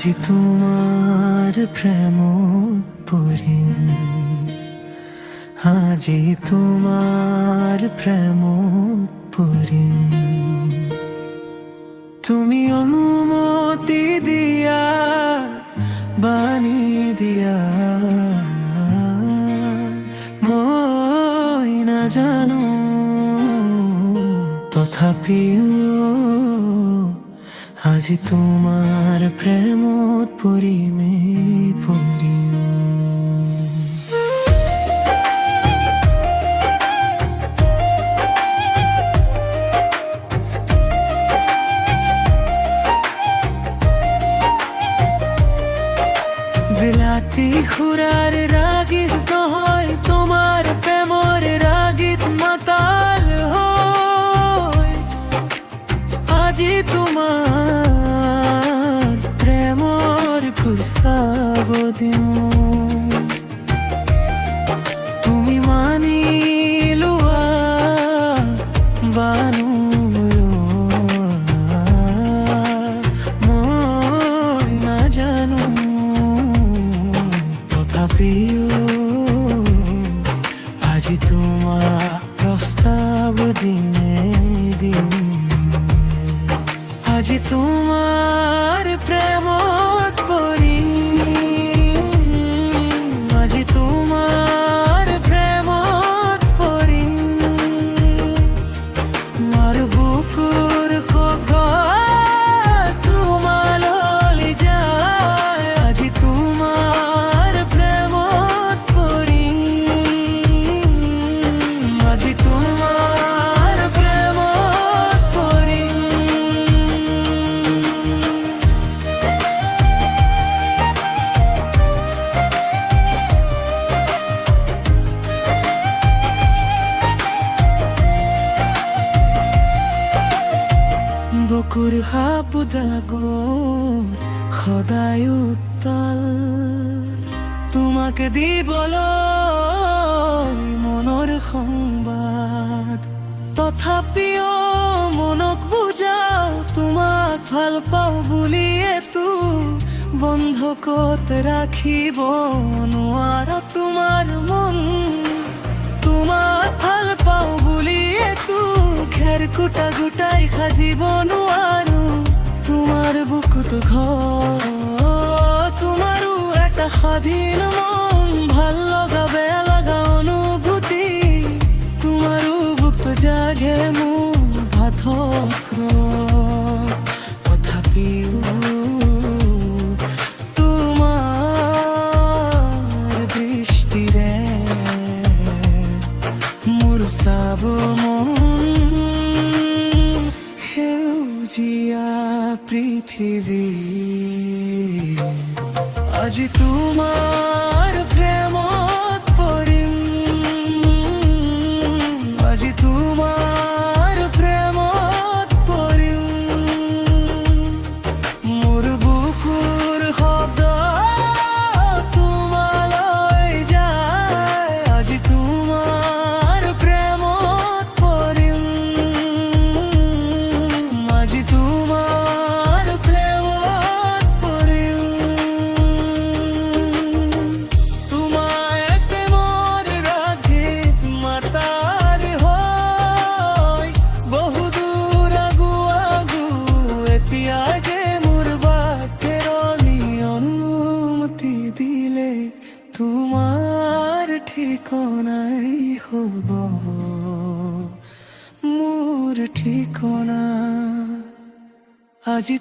আজি তোমার প্রেম পড়িম, আজি তোমার প্রেম পড়িম। তুমি অনুমতি দিয়া বাণী দিয়া মই না জানো, তথাপিও আজি তোমার প্রেমত পড়িমে পড়িম। বিলাতি খুরার রাগিত হয় তোমার প্রেমর রাগিত মাতাল হয়, আজি তোমার প্রেমর খুরসাব দিম। তুমি মানি লুয়া বানু মই না জানো, আজি তোমার প্রস্তাব দিনে দিন, আজি তোমার প্রেমত পড়িম, আজি তোমার প্রেমত পড়িম। মার বুকুর খোকা তোমার ললি যায়, আজি তোমার প্রেমত পড়িম, আজি তোমার প্রেমত পড়িম। বুকুর হাবুদাগর সদায় উত্তাল, তোমাকে দিবলৈ মনৰ সংবাদ। তথাপিও মনক বুজাও তোমাক ভাল পাওঁ বুলিয়েতো বন্ধকত ৰাখিব নোৱাৰা তোমাৰ মন। তোমাক ভাল পাওঁ বুলিয়েতো খেৰ কুটা গোটাই সাজিব নোৱাৰো তোমাৰ বুকুত ঘৰ। তোমাৰো এটা স্বাধীন মন, ভাল লগা বেয়া লগা অনুভূতি, তোমাৰো বুকুত জাগে মোৰ ভাতত। তথাপিও তোমাৰ দৃষ্টিৰে মোৰ চাব মন সেউজীয়া পৃথিৱী। আজি তোমাৰ প্ৰেমত পড়িম, আজি তোমাৰ প্ৰেমত পড়িম। মোৰ বুকুৰ শব্দ তোমালৈ যায়, আজি তোমাৰ প্ৰেমত পড়িম, আজি তোমাৰ প্ৰেমত পড়িম। তোমায় প্ৰেমৰ ৰাগিত মাতাৰ হয়, বহুদূৰ আগু আগু এতিয়া যে মোৰ বাটেৰনি অনুমতি দিলে তোমাৰ ঠিকনাই হ'ব মোৰ ঠিকনা। আজি